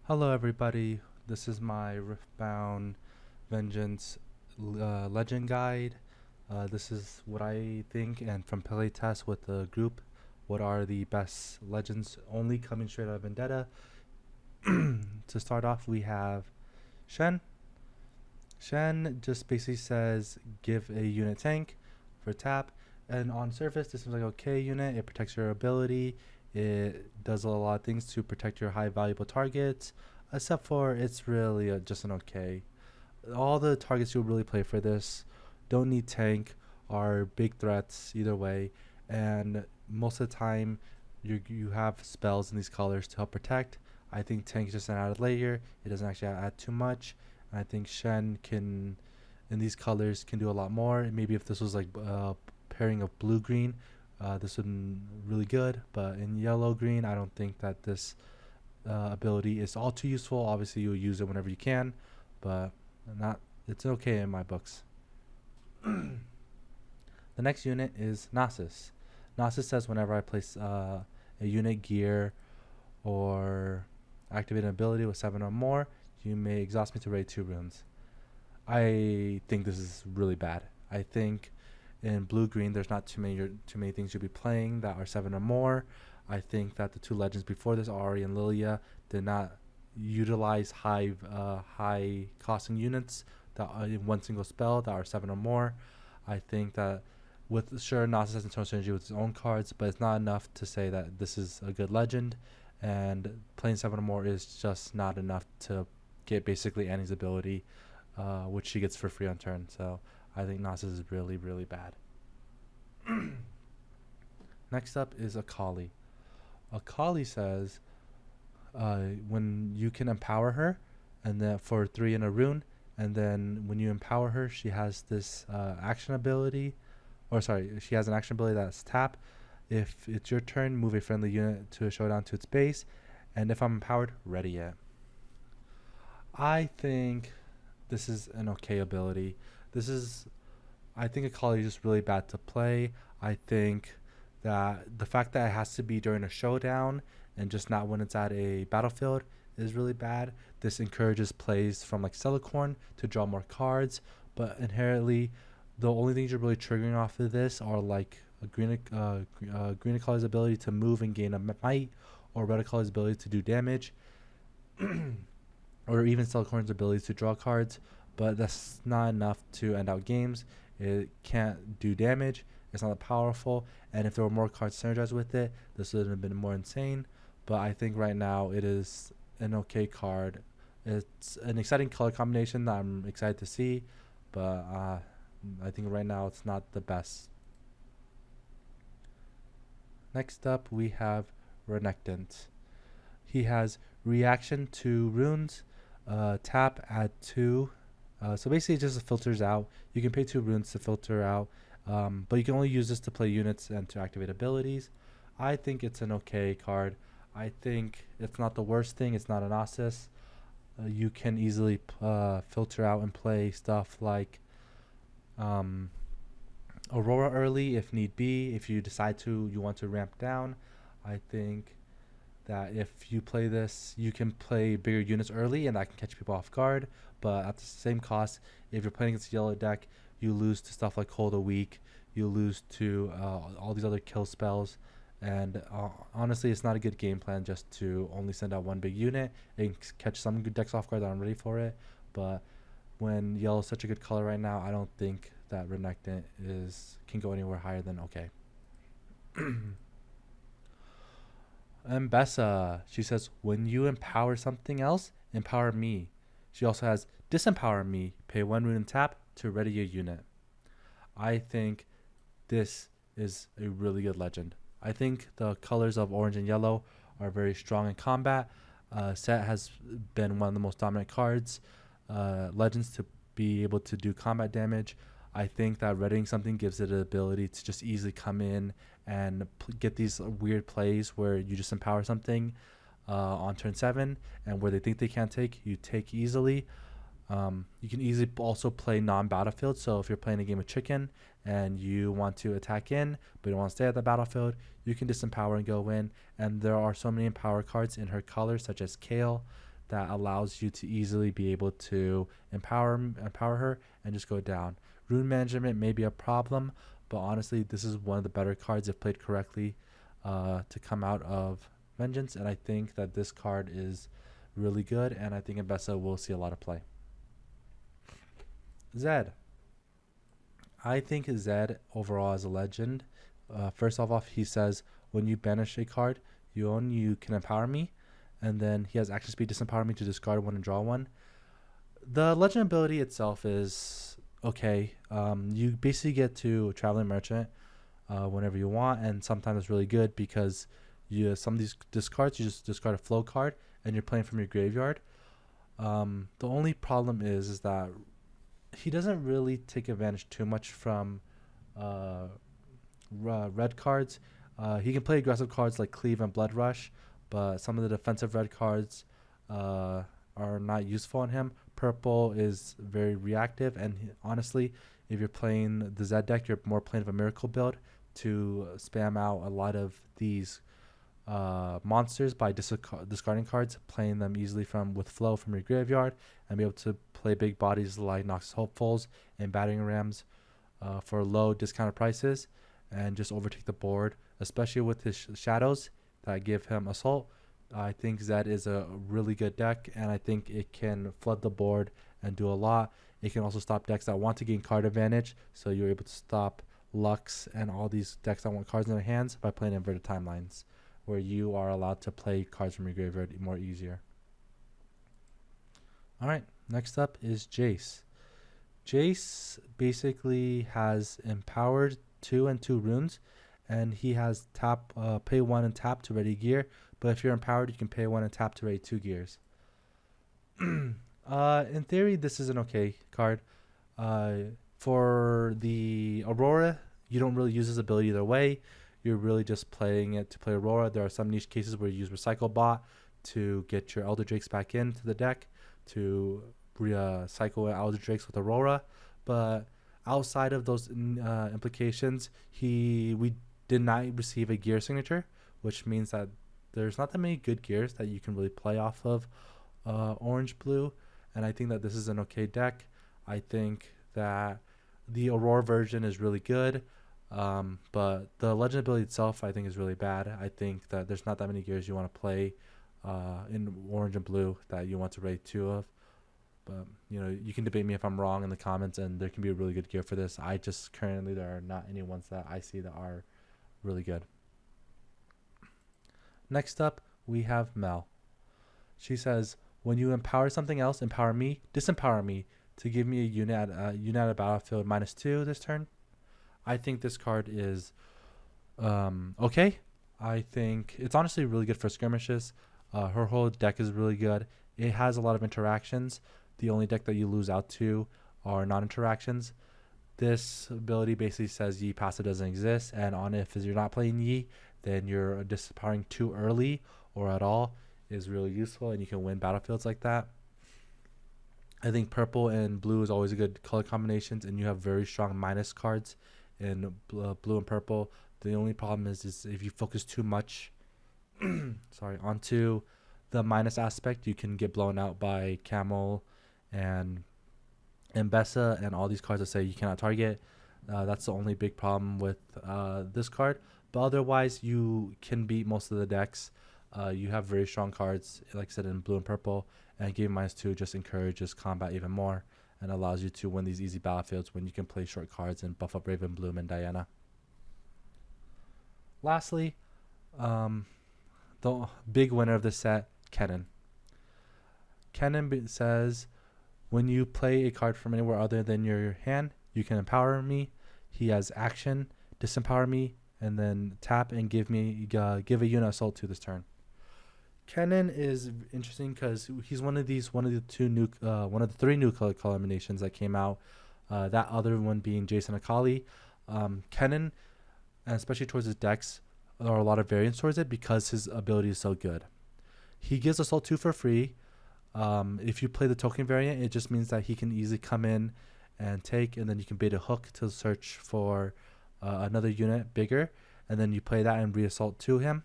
Hello everybody, this is my Riftbound Vengeance Legend Guide. This is what I think, and from playtest with the group, what are the best legends only coming straight out of Vendetta. To start off, we have Shen. Shen just basically says give a unit tank for tap, and on surface this seems like okay unit. It protects your ability, it does a lot of things to protect your high valuable targets, except for it's really just an okay. All the targets you'll really play for this don't need tank, are big threats either way, and most of the time you have spells in these colors to help protect. I think tank is just an added layer, it doesn't actually add too much. I think Shen can, in these colors, can do a lot more. Maybe if this was like pairing of blue green, this would be really good. But in yellow green, I don't think that this ability is all too useful. Obviously, you'll use it whenever you can, but not. It's okay in my books. The next unit is Nasus. Nasus says whenever I place a unit gear or activate an ability with 7 or more, you may exhaust me to raid 2 runes. I think this is really bad. I think in blue-green there's not too many things you'll be playing that are 7 or more. I think that the two legends before this, Ari and Lilia, did not utilize high costing units that are in one single spell that are 7 or more. I think that sure, Nasus has internal synergy with his own cards, but it's not enough to say that this is a good legend, and playing 7 or more is just not enough to get basically Annie's ability, which she gets for free on turn. So I think Nasus is really, really bad. Next up is Akali. Akali says when you can empower her, and then for 3 in a rune, and then when you empower her, she has this action ability, or sorry, she has an action ability that's tap. If it's your turn, move a friendly unit to a showdown to its base, and if I'm empowered, ready it. I think this is an okay ability. I think Akali is just really bad to play. I think that the fact that it has to be during a showdown and just not when it's at a battlefield is really bad. This encourages plays from like Celicorn to draw more cards, but inherently, the only things you're really triggering off of this are like Green Akali's ability to move and gain a might, or Red Akali's ability to do damage. Or even Celicorn's ability to draw cards, but that's not enough to end out games. It can't do damage, it's not that powerful, and if there were more cards synergized with it, this would have been more insane. But I think right now it is an okay card. It's an exciting color combination that I'm excited to see, but I think right now it's not the best. Next up we have Renekton. He has reaction to runes, tap, add 2. So basically it just filters out. You can pay 2 runes to filter out, but you can only use this to play units and to activate abilities. I think it's an okay card. I think it's not the worst thing. It's not an Nasus. You can easily filter out and play stuff like Aurora early if need be. If you decide you want to ramp down. I think that if you play this, you can play bigger units early, and that can catch people off guard. But at the same cost, if you're playing against a yellow deck, you lose to stuff like Hold a Week. You lose to all these other kill spells. And honestly, it's not a good game plan just to only send out one big unit and catch some good decks off guard that aren't ready for it. But when yellow is such a good color right now, I don't think that Renekton can go anywhere higher than okay. And Bessa, she says, when you empower something else, empower me. She also has disempower me, pay 1 rune and tap to ready a unit. I think this is a really good legend. I think the colors of orange and yellow are very strong in combat. Set has been one of the most dominant cards. Legends to be able to do combat damage. I think that readying something gives it the ability to just easily come in and get these weird plays where you just empower something on turn 7, and where they think they can't take, you take easily. You can easily also play non-battlefield. So if you're playing a game of chicken and you want to attack in, but you don't want to stay at the battlefield, you can disempower and go in. And there are so many empower cards in her colors, such as Kale, that allows you to easily be able to empower her and just go down. Rune management may be a problem, but honestly, this is one of the better cards if played correctly to come out of Vengeance, and I think that this card is really good, and I think Mbessa will see a lot of play. Zed. I think Zed overall as a legend. First off, he says when you banish a card you own, you can empower me, and then he has action speed disempower me to discard one and draw one. The legend ability itself is okay. You basically get to Traveling Merchant whenever you want, and sometimes it's really good because some of these discards, you just discard a flow card and you're playing from your graveyard. The only problem is that he doesn't really take advantage too much from red cards. He can play aggressive cards like Cleave and Blood Rush, but some of the defensive red cards are not useful on him. Purple is very reactive, and honestly, if you're playing the Zed deck, you're more playing of a Miracle build to spam out a lot of these monsters by discarding cards, playing them easily with flow from your graveyard, and be able to play big bodies like Noxus Hopefuls and Battering Rams for low discounted prices and just overtake the board, especially with his shadows that give him assault. I think Zed is a really good deck, and I think it can flood the board and do a lot. It can also stop decks that want to gain card advantage, so you're able to stop Lux and all these decks that want cards in their hands by playing inverted timelines, where you are allowed to play cards from your graveyard more easier. Alright, next up is Jace. Jace basically has empowered 2 and 2 runes, and he has pay 1 and tap to ready gear, but if you're empowered, you can pay 1 and tap to ready 2 gears. In theory, this is an okay card. For the Aurora, you don't really use this ability either way. You're really just playing it to play Aurora. There are some niche cases where you use Recycle Bot to get your Elder Drakes back into the deck to cycle Elder Drakes with Aurora. But outside of those implications, we did not receive a gear signature, which means that there's not that many good gears that you can really play off of orange-blue, and I think that this is an okay deck. I think that the Aurora version is really good, but the legend ability itself I think is really bad. I think that there's not that many gears you want to play in orange and blue that you want to rate 2 of. But you can debate me if I'm wrong in the comments, and there can be a really good gear for this. I just currently there are not any ones that I see that are really good. Next up, we have Mel. She says, when you empower something else, empower me, disempower me to give me a unit at battlefield -2 this turn. I think this card is okay. I think it's honestly really good for skirmishes. Her whole deck is really good. It has a lot of interactions. The only deck that you lose out to are non-interactions. This ability basically says Yi passive doesn't exist, and on if you're not playing Yi, then you're disempowering too early or at all is really useful, and you can win battlefields like that. I think purple and blue is always a good color combinations, and you have very strong minus cards in blue and purple. The only problem is if you focus too much onto the minus aspect, you can get blown out by Camel and Mbessa and all these cards that say you cannot target. That's the only big problem with this card, but otherwise you can beat most of the decks. You have very strong cards, like I said, in blue and purple, and giving -2 just encourages combat even more and allows you to win these easy battlefields when you can play short cards and buff up Raven Bloom and Diana. Lastly, the big winner of the set, Kennen. Kennen says, when you play a card from anywhere other than your hand, you can empower me. He has action, disempower me, and then tap and give a unit assault to this turn. Kennen is interesting because he's one of the 3 new color combinations that came out. That other one being Jason Akali. Kennen, and especially towards his decks, there are a lot of variants towards it because his ability is so good. He gives assault 2 for free. If you play the token variant, it just means that he can easily come in and take, and then you can bait a hook to search for another unit bigger, and then you play that and re-assault to him.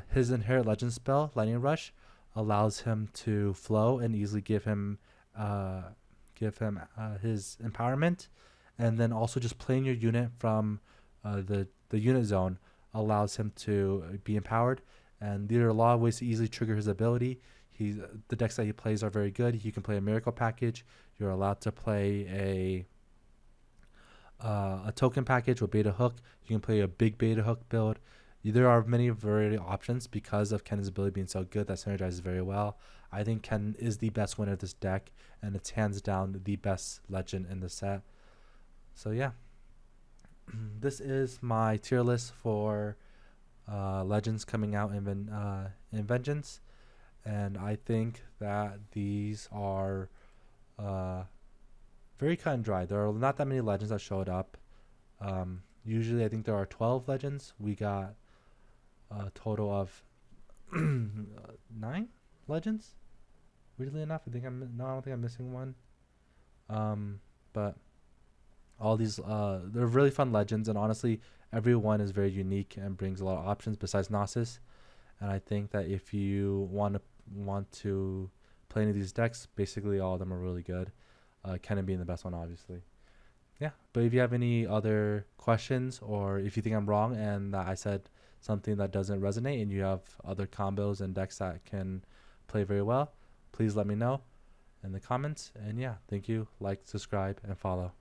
His Inherit Legend spell, Lightning Rush, allows him to flow and easily give him his empowerment, and then also just playing your unit from the unit zone allows him to be empowered. And there are a lot of ways to easily trigger his ability. The decks that he plays are very good. You can play a miracle package. You're allowed to play a token package with beta hook. You can play a big beta hook build. There are many variety of options because of Ken's ability being so good that synergizes very well. I think Ken is the best winner of this deck, and it's hands down the best legend in the set. So yeah, this is my tier list for legends coming out in Vengeance, and I think that these are very cut and dry. There are not that many legends that showed up. Usually, I think there are 12 legends. We got a total of 9 legends. Weirdly enough, I don't think I'm missing one. But all these they're really fun legends, and honestly, every one is very unique and brings a lot of options besides Gnosis. And I think that if you want to play any of these decks, basically all of them are really good. Kennen being the best one, obviously. Yeah, but if you have any other questions, or if you think I'm wrong and that I said something that doesn't resonate, and you have other combos and decks that can play very well, please let me know in the comments. And yeah, thank you. Like, subscribe, and follow.